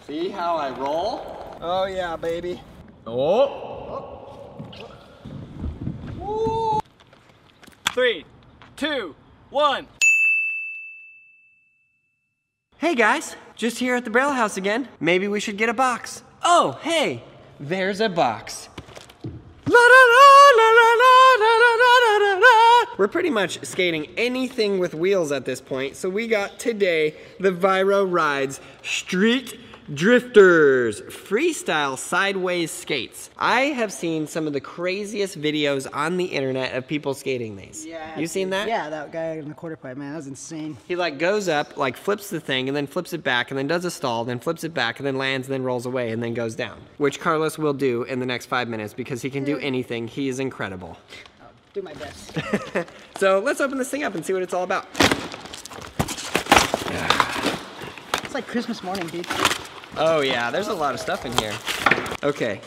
See how I roll? Oh yeah, baby. Oh. Woo. 3, 2, 1. Hey guys, just here at the Braille house again. Maybe we should get a box. Oh, hey, there's a box. We're pretty much skating anything with wheels at this point, so we got today the Kyro Rides Street Drifters freestyle sideways skates. I have seen some of the craziest videos on the internet of people skating these. Yeah. You seen that? Yeah, that guy in the quarter pipe, man, that was insane. He like goes up, like flips the thing, and then flips it back, and then does a stall, then flips it back, and then lands, and then rolls away, and then goes down. Which Carlos will do in the next 5 minutes because he can do anything. He is incredible. I'll do my best. So let's open this thing up and see what it's all about. It's like Christmas morning, dude. Oh yeah, there's a lot of stuff in here. Okay,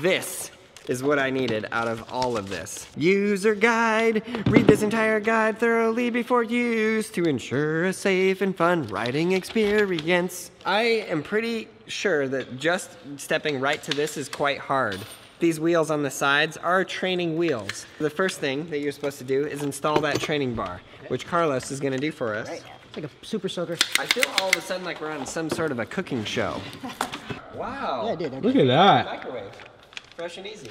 this is what I needed out of all of this. User guide. Read this entire guide thoroughly before use to ensure a safe and fun riding experience. I am pretty sure that just stepping right to this is quite hard. These wheels on the sides are training wheels. The first thing that you're supposed to do is install that training bar, which Carlos is gonna do for us. Right. It's like a super soaker. I feel all of a sudden like we're on some sort of a cooking show. Wow. Yeah, dude. Look at that. Microwave. Fresh and easy.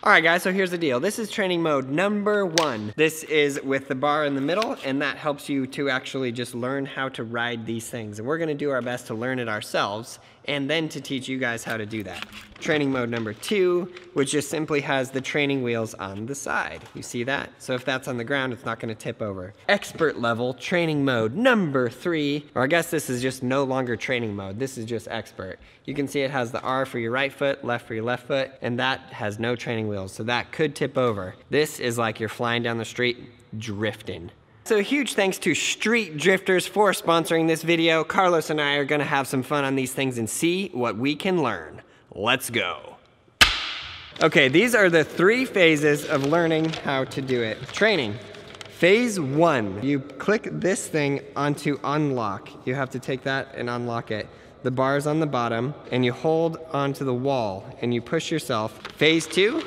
All right, guys, so here's the deal. This is training mode number 1. This is with the bar in the middle, and that helps you to actually just learn how to ride these things. And we're gonna do our best to learn it ourselves, and then to teach you guys how to do that. Training mode number 2, which just simply has the training wheels on the side. You see that? So if that's on the ground, it's not gonna tip over. Expert level training mode number 3, or I guess this is just no longer training mode. This is just expert. You can see it has the R for your right foot, left for your left foot, and that has no training wheels, so that could tip over. This is like you're flying down the street, drifting. So a huge thanks to Street Drifters for sponsoring this video. Carlos and I are gonna have some fun on these things and see what we can learn. Let's go. Okay, these are the 3 phases of learning how to do it. Training. Phase 1, you click this thing onto unlock. You have to take that and unlock it. The bar's on the bottom, and you hold onto the wall, and you push yourself. Phase 2,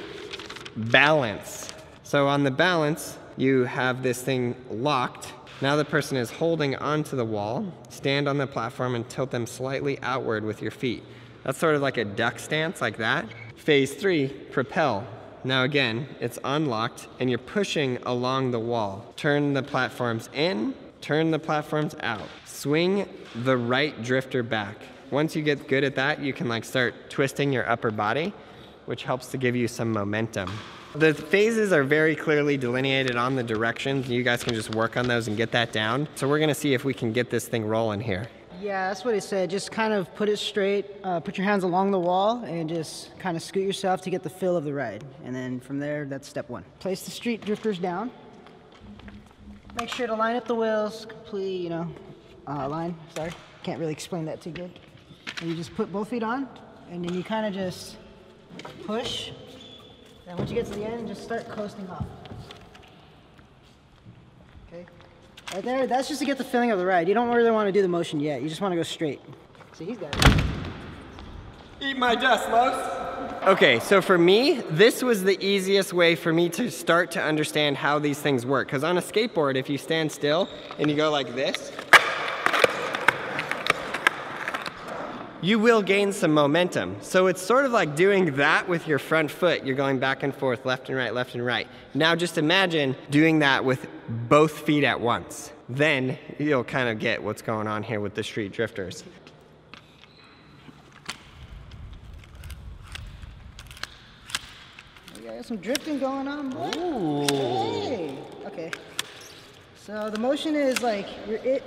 balance. So on the balance, you have this thing locked. Now the person is holding onto the wall. Stand on the platform and tilt them slightly outward with your feet. That's sort of like a duck stance, like that. Phase 3, propel. Now again, it's unlocked, and you're pushing along the wall. Turn the platforms in, turn the platforms out. Swing the right drifter back. Once you get good at that, you can like start twisting your upper body, which helps to give you some momentum. The phases are very clearly delineated on the directions. You guys can just work on those and get that down. So we're gonna see if we can get this thing rolling here. Yeah, that's what he said. Just kind of put it straight, put your hands along the wall, and just kind of scoot yourself to get the feel of the ride. And then from there, that's step 1. Place the street drifters down. Make sure to line up the wheels completely, you know, sorry. Can't really explain that too good. And you just put both feet on, and then you kind of just push. And once you get to the end, just start coasting off. Okay? Right there, that's just to get the feeling of the ride. You don't really want to do the motion yet. You just want to go straight. See, he's got it. Eat my dust, Los. Okay, so for me, this was the easiest way for me to start to understand how these things work. Because on a skateboard, if you stand still and you go like this, you will gain some momentum. So it's sort of like doing that with your front foot. You're going back and forth, left and right, left and right. Now just imagine doing that with both feet at once. Then you'll kind of get what's going on here with the street drifters. We got some drifting going on, boy. Ooh. Hey. Okay. So the motion is like,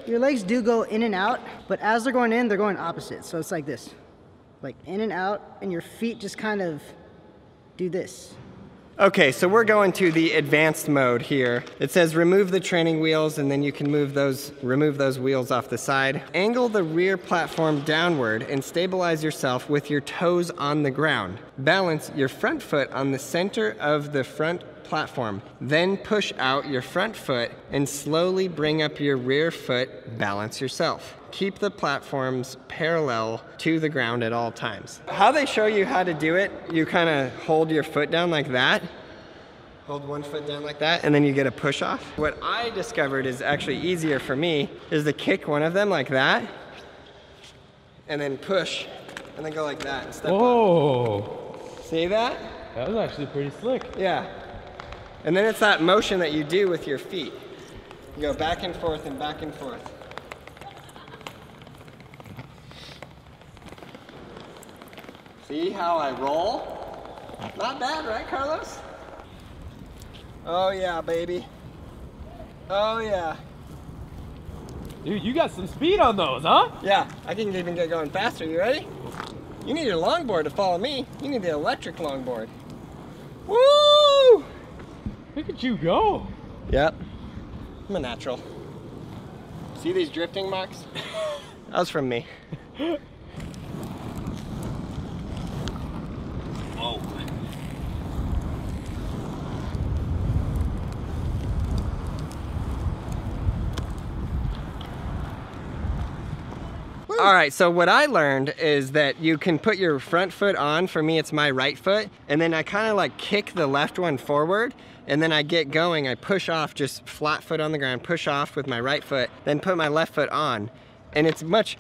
your legs do go in and out, but as they're going in, they're going opposite. So it's like this, like in and out, and your feet just kind of do this. Okay, so we're going to the advanced mode here. It says remove the training wheels, and then you can remove those wheels off the side. Angle the rear platform downward and stabilize yourself with your toes on the ground. Balance your front foot on the center of the front platform. Then push out your front foot and slowly bring up your rear foot, balance yourself. Keep the platforms parallel to the ground at all times. How they show you how to do it, you kind of hold your foot down like that. Hold one foot down like that, and then you get a push off. What I discovered is actually easier for me is to kick one of them like that, and then push, and then go like that and step up. See that? That was actually pretty slick. Yeah. And then it's that motion that you do with your feet. You go back and forth and back and forth. See how I roll? Not bad, right, Carlos? Oh yeah, baby. Oh yeah. Dude, you got some speed on those, huh? Yeah, I can even get going faster. You ready? You need your longboard to follow me. You need the electric longboard. Woo! Look at you go. Yep. I'm a natural. See these drifting marks? That was from me. Whoa. All right, so what I learned is that you can put your front foot on. For me, it's my right foot. And then I kind of like kick the left one forward. And then I get going, I push off, just flat foot on the ground, push off with my right foot, then put my left foot on. And it's much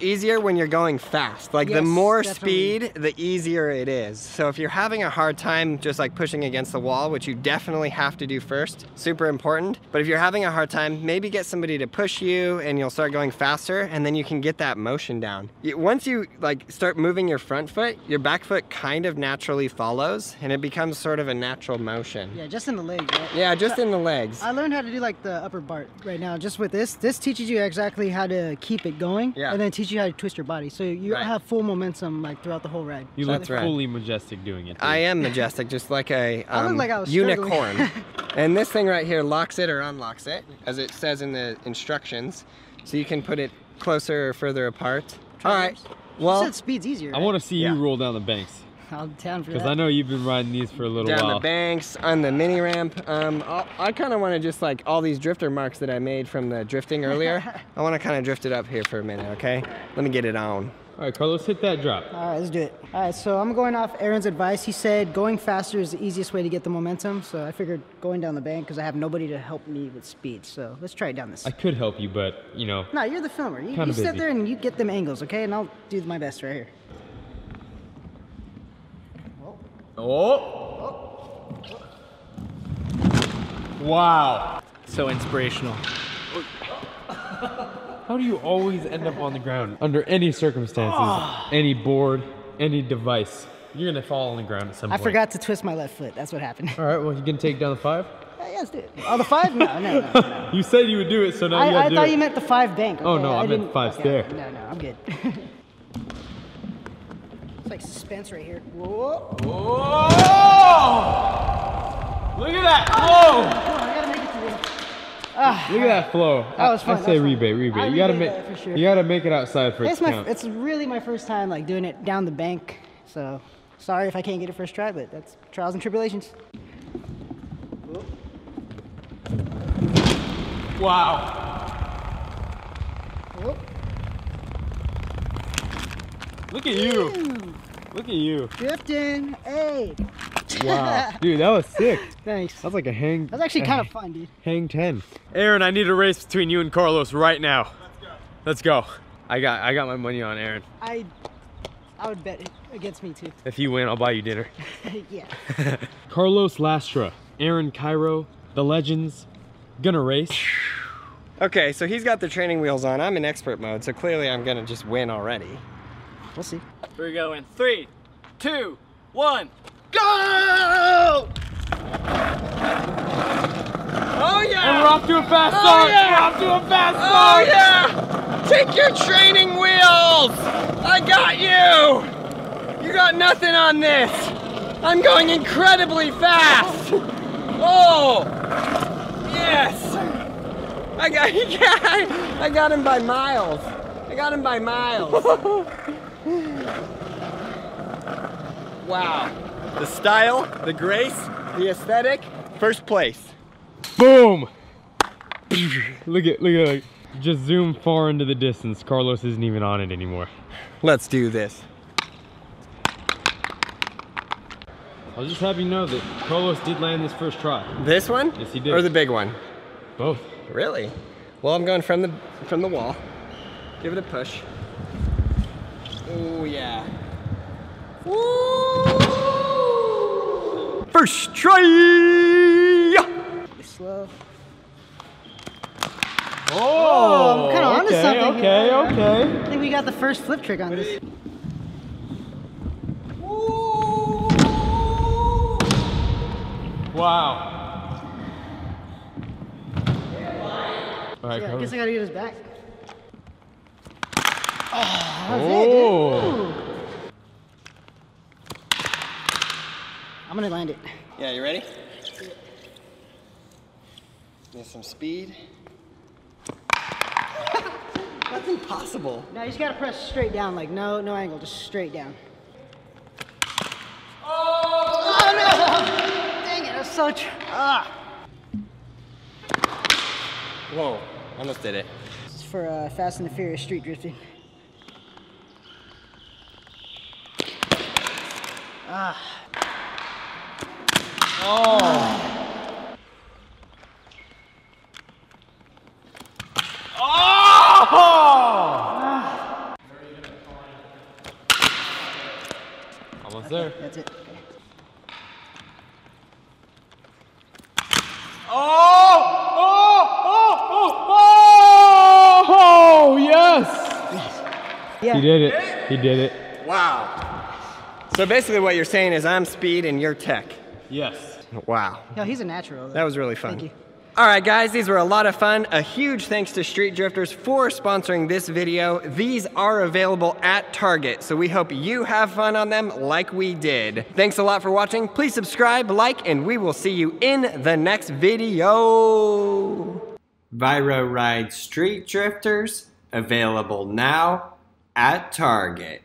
easier when you're going fast. Like, yes, the more speed, the easier it is. So if you're having a hard time just like pushing against the wall, which you definitely have to do first, super important. But if you're having a hard time, maybe get somebody to push you and you'll start going faster, and then you can get that motion down. Once you like start moving your front foot, your back foot kind of naturally follows, and it becomes sort of a natural motion. Yeah, just in the legs, right? Yeah, just in the legs. I learned how to do like the upper part right now, just with this. This teaches you exactly how to keep it going. Yeah. And then teach you how to twist your body, so you have full momentum like throughout the whole ride. You look fully majestic doing it. Too. I am majestic, just like a unicorn. And this thing right here locks it or unlocks it, as it says in the instructions. So you can put it closer or further apart. All right. Well, you said speed's easier. Right? I want to see you roll down the banks. I'm down for that. Because I know you've been riding these for a little while. Down the banks, on the mini ramp. I kind of want to just like all these drifter marks that I made from the drifting earlier. I want to kind of drift it up here for a minute, okay? Let me get it on. All right, Carlos, hit that drop. All right, let's do it. All right, so I'm going off Aaron's advice. He said going faster is the easiest way to get the momentum. So I figured going down the bank because I have nobody to help me with speed. So let's try it down this. I could help you, but you know. No, you're the filmer. You sit there and you get them angles, okay? And I'll do my best right here. Oh! Wow! So inspirational. How do you always end up on the ground under any circumstances, any board, any device? You're gonna fall on the ground at some point. I forgot to twist my left foot. That's what happened. All right, well, you gonna take down the 5? Yeah, let's do it. Oh, the 5? No. You said you would do it, so now you gotta do it. I thought you meant the 5 bank. Okay, oh no, I meant 5 stair. No, I'm good. It's like suspense right here. Whoa! Whoa! Look at that flow! I gotta make it to the Look at that flow. That was fun. I say rebate. You gotta make it outside for it to count. It's really my first time like doing it down the bank. So sorry if I can't get it first try, but that's trials and tribulations. Wow. Whoop. Look at you. Look at you. Drifting. Hey. Wow. Dude, that was sick. Thanks. That was like a hang. That was actually kind of fun, dude. Hang 10. Aaron, I need a race between you and Carlos right now. Let's go. I got my money on Aaron. I would bet it against me too. If you win, I'll buy you dinner. Yeah. Carlos Lastra, Aaron Kyro, the legends, gonna race. Okay, so he's got the training wheels on. I'm in expert mode, so clearly I'm gonna just win already. We'll see. We're going 3, 2, 1. Go! Oh yeah! And we're off to a fast start! Yeah! We're off to a fast start! Oh yeah! Take your training wheels! I got you! You got nothing on this! I'm going incredibly fast! Oh! Yes! I got him by miles. I got him by miles. Wow. The style, the grace, the aesthetic, first place. Boom! Look at, just zoom far into the distance. Carlos isn't even on it anymore. Let's do this. I was just happy to know that Carlos did land this first try. This one? Yes, he did. Or the big one? Both. Really? Well, I'm going from the wall. Give it a push. Oh yeah. Woo! First try! Slow. Oh, I'm kind of onto something. Okay. I think we got the first flip trick on this. Wow. All right, Yeah, I guess I gotta get his back. Oh, that was it, dude. I'm gonna land it. Yeah, you ready? Get some speed. That's impossible. Now you just gotta press straight down, like no angle, just straight down. Oh no! Dang it, I was so Whoa, almost did it. This is for Fast and the Furious street drifting. Almost there. That's it. Okay. Oh, yes! Yeah. He did it. He did it. Wow. So basically what you're saying is I'm speed and you're tech. Yes. Wow. Yo, he's a natural. Though. That was really fun. Thank you. All right, guys, these were a lot of fun. A huge thanks to Street Drifters for sponsoring this video. These are available at Target, so we hope you have fun on them like we did. Thanks a lot for watching. Please subscribe, like, and we will see you in the next video. Viro Ride Street Drifters, available now at Target.